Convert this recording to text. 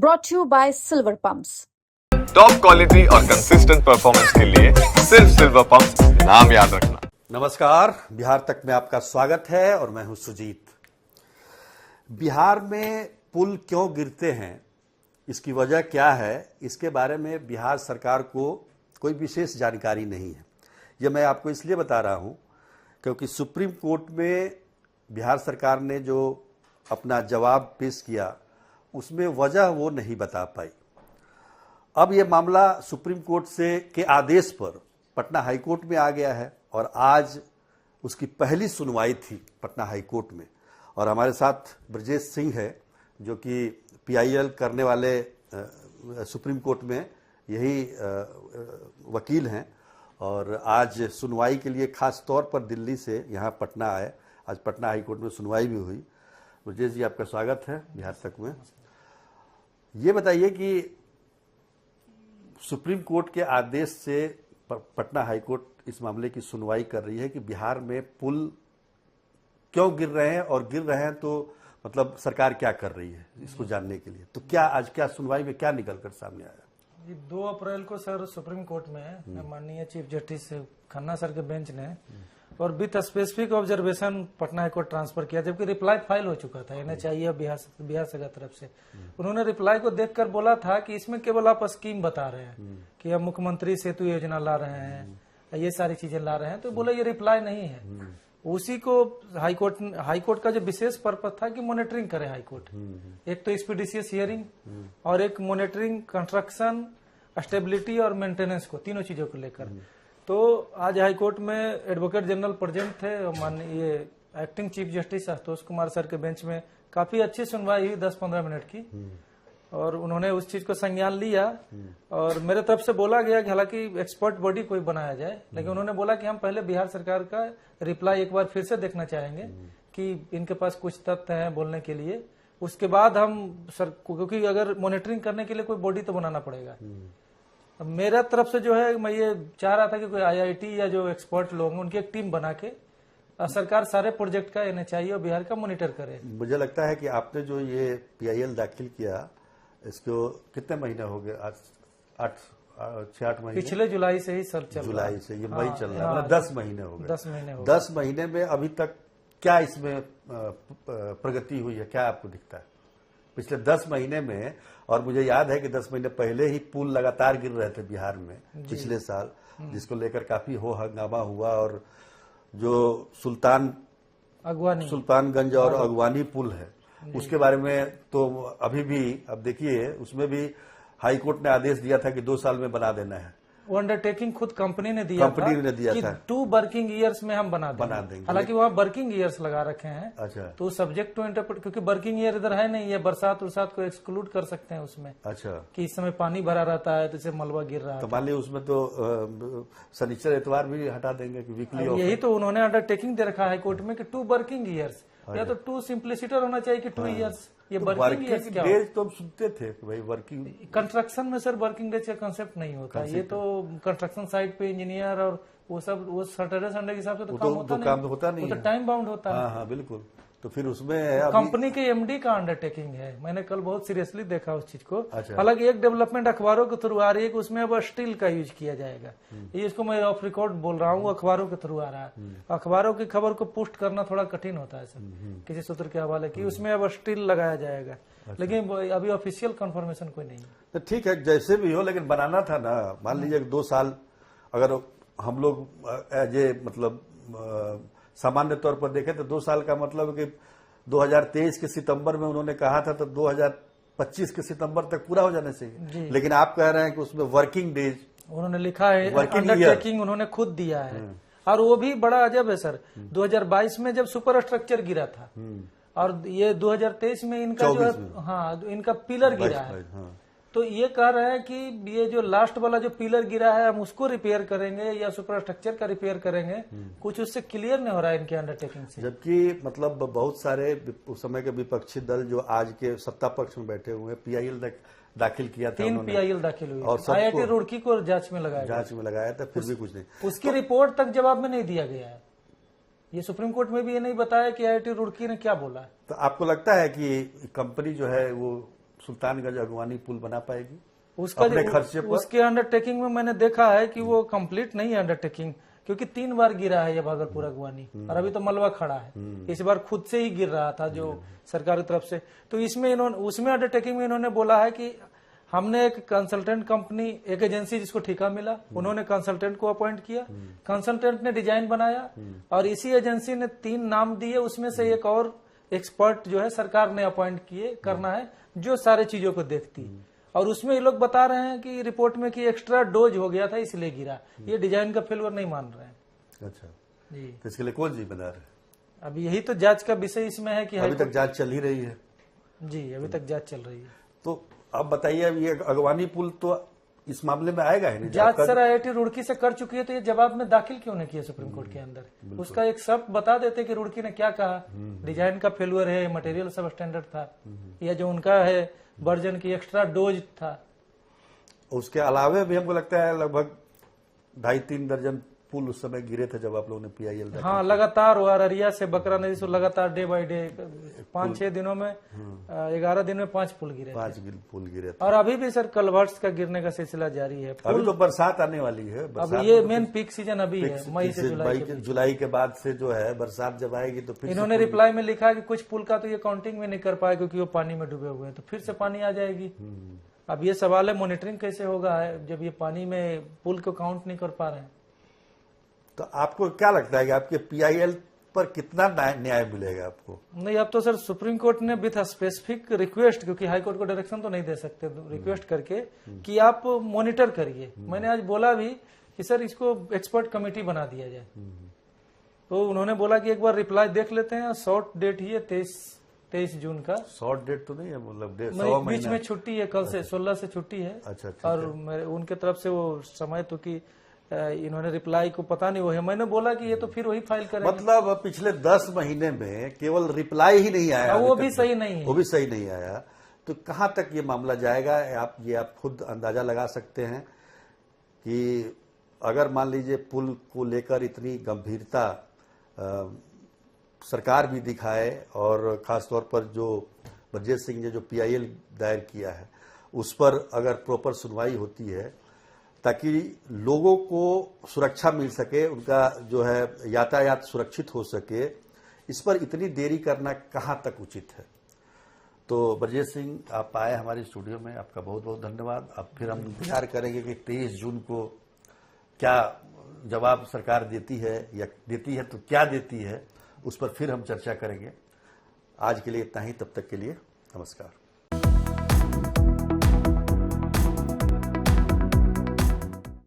brought to you by Silver Pumps. Top quality और consistent performance के लिए सिर्फ सिल्वर पंप्स, नाम याद रखना। नमस्कार, बिहार तक में आपका स्वागत है और मैं हूं सुजीत। बिहार में पुल क्यों गिरते हैं, इसकी वजह क्या है, इसके बारे में बिहार सरकार को कोई विशेष जानकारी नहीं है। यह मैं आपको इसलिए बता रहा हूं क्योंकि सुप्रीम कोर्ट में बिहार सरकार ने जो अपना जवाब पेश किया उसमें वजह वो नहीं बता पाई। अब ये मामला सुप्रीम कोर्ट के आदेश पर पटना हाईकोर्ट में आ गया है और आज उसकी पहली सुनवाई थी पटना हाईकोर्ट में। और हमारे साथ ब्रजेश सिंह है जो कि पीआईएल करने वाले सुप्रीम कोर्ट में यही वकील हैं और आज सुनवाई के लिए खास तौर पर दिल्ली से यहाँ पटना आए। आज पटना हाईकोर्ट में सुनवाई भी हुई। ब्रजेश जी, आपका स्वागत है बिहार तक में। ये बताइए कि सुप्रीम कोर्ट के आदेश से पटना हाईकोर्ट इस मामले की सुनवाई कर रही है कि बिहार में पुल क्यों गिर रहे हैं और गिर रहे हैं तो मतलब सरकार क्या कर रही है, इसको जानने के लिए। तो क्या आज क्या सुनवाई में क्या निकल कर सामने आया? 2 अप्रैल को सर सुप्रीम कोर्ट में माननीय चीफ जस्टिस खन्ना सर के बेंच ने और with specific observation Patna high court transfer किया, जबकि रिप्लाई फाइल हो चुका था एनएचआई बिहार सरकार तरफ से। उन्होंने रिप्लाई को देखकर बोला था कि इसमें केवल आप स्कीम बता रहे हैं कि हम मुख्यमंत्री सेतु योजना ला रहे हैं, ये सारी चीजें ला रहे हैं। तो बोला ये रिप्लाई नहीं है। उसी को हाईकोर्ट का जो विशेष पर्पज था कि मॉनिटरिंग करे हाईकोर्ट, एक तो एक्सपीडिशियस हियरिंग और एक मॉनिटरिंग कंस्ट्रक्शन, स्टेबिलिटी और मेंटेनेंस को, तीनों चीजों को लेकर। तो आज हाईकोर्ट में एडवोकेट जनरल प्रेजेंट थे और माननीय acting chief justice Ashutosh Kumar sir के बेंच में काफी अच्छी सुनवाई हुई 10-15 मिनट की और उन्होंने उस चीज को संज्ञान लिया। और मेरे तरफ से बोला गया कि हालांकि एक्सपर्ट बॉडी कोई बनाया जाए, लेकिन उन्होंने बोला कि हम पहले बिहार सरकार का रिप्लाई एक बार फिर से देखना चाहेंगे कि इनके पास कुछ तथ्य हैं बोलने के लिए। उसके बाद हम सर, क्योंकि अगर मॉनिटरिंग करने के लिए कोई बॉडी तो बनाना पड़ेगा। मेरा तरफ से जो है मैं ये चाह रहा था कि कोई आईआईटी या जो एक्सपर्ट लोग हैं उनकी एक टीम बना के सरकार सारे प्रोजेक्ट का एनएचआई और बिहार का मॉनिटर करे। मुझे लगता है कि आपने जो ये पीआईएल दाखिल किया इसको कितने महीने हो गए? आज 6-8 महीने पिछले जुलाई से ही सर चल जुलाई से ये मई चल रहा है, मतलब 10 महीने हो गए। 10 महीने हो 10 महीने में अभी तक क्या इसमें प्रगति हुई है, क्या आपको दिखता है पिछले 10 महीने में? और मुझे याद है कि 10 महीने पहले ही पुल लगातार गिर रहे थे बिहार में पिछले साल, जिसको लेकर काफी हो हंगामा हुआ। और जो सुल्तानगंज और अगवानी पुल है उसके बारे में तो अभी भी, अब देखिए उसमें भी हाई कोर्ट ने आदेश दिया था कि 2 साल में बना देना है। वो अंडरटेकिंग खुद कंपनी ने दिया था कि 2 वर्किंग ईयर्स में हम बना देंगे। हालांकि वहाँ वर्किंग ईयर्स लगा रखे हैं। अच्छा। तो सब्जेक्ट टू इंटरप्रेट, क्योंकि वर्किंग ईयर इधर है नहीं, ये बरसात को एक्सक्लूड कर सकते हैं उसमें। अच्छा। कि इस समय पानी भरा रहता है तो इसे मलबा गिर रहा है, तो मान लीजिए उसमें तो शनिचर इतवार भी हटा देंगे कि वीकली। यही तो उन्होंने अंडरटेकिंग दे रखा है हाईकोर्ट में कि 2 वर्किंग ईयर्स, या तो 2 सिंप्लिसिटर होना चाहिए कि 2 ईयर्स। ये वर्किंग डेज क्या तो हम सुनते थे कि भाई वर्किंग कंस्ट्रक्शन में सर वर्किंग डेज का कंसेप्ट नहीं होता। ये तो कंस्ट्रक्शन साइट पे इंजीनियर और वो सैटरडे संडे के हिसाब से तो काम होता नहीं, वो तो टाइम बाउंड होता है। हाँ बिल्कुल। तो फिर उसमें कंपनी के एमडी का अंडरटेकिंग है। मैंने कल बहुत सीरियसली देखा उस चीज को। हालांकि एक डेवलपमेंट अखबारों के थ्रू आ रही है कि उसमें अब स्टील का यूज किया जाएगा। ये इसको मैं ऑफ रिकॉर्ड बोल रहा हूँ, अखबारों के थ्रू आ रहा है। अखबारों की खबर को पुष्ट करना थोड़ा कठिन होता है सर, किसी सूत्र के हवाले की उसमें अब स्टील लगाया जाएगा। लेकिन अभी ऑफिशियल कंफर्मेशन कोई नहीं है। तो ठीक है, जैसे भी हो, लेकिन बनाना था ना। मान लीजिए 2 साल अगर हम लोग एज ए मतलब सामान्य तौर पर देखें तो 2 साल का मतलब कि 2023 के सितंबर में उन्होंने कहा था तो 2025 के सितंबर तक पूरा हो जाना चाहिए। लेकिन आप कह रहे हैं कि उसमें वर्किंग डेज उन्होंने लिखा है, अंडरटेकिंग उन्होंने खुद दिया है। और वो भी बड़ा अजब है सर, 2022 में जब सुपर स्ट्रक्चर गिरा था और ये 2023 में इनका जो है, हाँ इनका पिलर गिरा है। तो ये कह रहे हैं कि ये जो लास्ट वाला जो पिलर गिरा है हम उसको रिपेयर करेंगे या सुपर स्ट्रक्चर का रिपेयर करेंगे। कुछ उससे क्लियर नहीं हो रहा है इनके अंडरटेकिंग से। जबकि मतलब बहुत सारे उस समय के विपक्षी दल जो आज के सत्ता पक्ष में बैठे हुए हैं, पीआईएल दाखिल किया था, 3 पीआईएल दाखिल हुई और आईआईटी रुड़की को जांच में लगाया था, फिर भी कुछ नहीं। उसकी रिपोर्ट तक जवाब में नहीं दिया गया है। ये सुप्रीम कोर्ट में भी ये नहीं बताया कि आईआईटी रुड़की ने क्या बोला है। तो आपको लगता है कि कंपनी जो है वो सुल्तानगंज अगवानी पुल बना पाएगी उसका अपने खर्चे पर? उसके अंडरटेकिंग में मैंने देखा है कि वो कंप्लीट नहीं है अंडरटेकिंग, क्योंकि 3 बार गिरा है ये भागलपुर अगवानी और अभी तो मलबा खड़ा है। इस बार खुद से ही गिर रहा था जो सरकार की तरफ से। तो इसमें इन्होंने उसमें अंडरटेकिंग में इन्होंने बोला है कि हमने एक कंसल्टेंट कंपनी, एक एजेंसी जिसको ठेका मिला, उन्होंने कंसल्टेंट को अपॉइंट किया, कंसल्टेंट ने डिजाइन बनाया और इसी एजेंसी ने 3 नाम दिए, उसमें से एक और एक्सपर्ट जो है सरकार ने अपॉइंट किए करना है जो सारे चीजों को देखती। और उसमें ये लोग बता रहे हैं कि रिपोर्ट में कि एक्स्ट्रा डोज हो गया था इसलिए गिरा, ये डिजाइन का फेल्योर नहीं मान रहे हैं। अच्छा जी, तो इसके लिए कौन जिम्मेदार है? अभी यही तो जांच का विषय इसमें है कि अभी तक जांच चल ही रही है। जी, अभी तक जांच चल रही है। तो अब बताइए, अब ये अगवानी पुल तो इस मामले में आएगा ही नहीं। जांच सर IIT रुड़की से कर चुकी है, तो ये जवाब में दाखिल क्यों नहीं किया सुप्रीम कोर्ट के अंदर? उसका एक शब्द बता देते कि रुड़की ने क्या कहा, डिजाइन का फेल्यूर है, मटेरियल सब स्टैंडर्ड था, या जो उनका है वर्जन की एक्स्ट्रा डोज था। उसके अलावे भी हमको लगता है लगभग 2.5-3 दर्जन पुल उस समय गिरे थे जब आप लोगों ने PIL देखा। हाँ, लगातार हुआ, अररिया से बकरा नदी से लगातार डे बाय डे 5-6 दिनों में 11 दिन में 5 पुल गिरे 5 पुल गिरे थे। और अभी भी सर कलवर्ट्स का गिरने का सिलसिला जारी है। अभी तो बरसात आने वाली है। अब ये मेन पीक सीजन अभी है, मई से जुलाई के बाद से जो है बरसात जब आएगी तो फिर इन्होंने रिप्लाई में लिखा कि कुछ पुल का तो ये काउंटिंग में नहीं कर पाए क्योंकि वो पानी में डूबे हुए हैं, तो फिर से पानी आ जाएगी। अब ये सवाल है मॉनिटरिंग कैसे होगा जब ये पानी में पुल को काउंट नहीं कर पा रहे हैं। तो आपको क्या लगता है कि आपके PIL पर कितना न्याय मिलेगा आपको? नहीं, अब तो सर सुप्रीम कोर्ट ने विथ स्पेसिफिक रिक्वेस्ट, क्योंकि हाई कोर्ट को डायरेक्शन तो नहीं दे सकते, रिक्वेस्ट करके कि आप मॉनिटर करिए। मैंने आज बोला भी कि सर इसको एक्सपर्ट कमेटी बना दिया जाए, तो उन्होंने बोला कि एक बार रिप्लाई देख लेते हैं। शॉर्ट डेट ही है 23 जून का। शॉर्ट डेट तो नहीं है, मतलब बीच में छुट्टी है, कल से 16 से छुट्टी है। अच्छा, और उनके तरफ से वो समय तो कि इन्होंने रिप्लाई को पता नहीं वो है। मैंने बोला कि ये तो फिर वही फाइल करेंगे। मतलब पिछले 10 महीने में केवल रिप्लाई ही नहीं आया, वो भी सही नहीं है, वो भी सही नहीं आया। तो कहां तक ये मामला जाएगा आप खुद अंदाजा लगा सकते हैं कि अगर मान लीजिए पुल को लेकर इतनी गंभीरता सरकार भी दिखाए और खासतौर पर जो ब्रजेश सिंह ने जो PIL दायर किया है उस पर अगर प्रॉपर सुनवाई होती है ताकि लोगों को सुरक्षा मिल सके, उनका जो है यातायात सुरक्षित हो सके, इस पर इतनी देरी करना कहां तक उचित है? तो ब्रजेश सिंह आप आए हमारे स्टूडियो में, आपका बहुत बहुत धन्यवाद। अब फिर हम इंतजार करेंगे कि 23 जून को क्या जवाब सरकार देती है, या देती है तो क्या देती है, उस पर फिर हम चर्चा करेंगे। आज के लिए इतना ही, तब तक के लिए नमस्कार।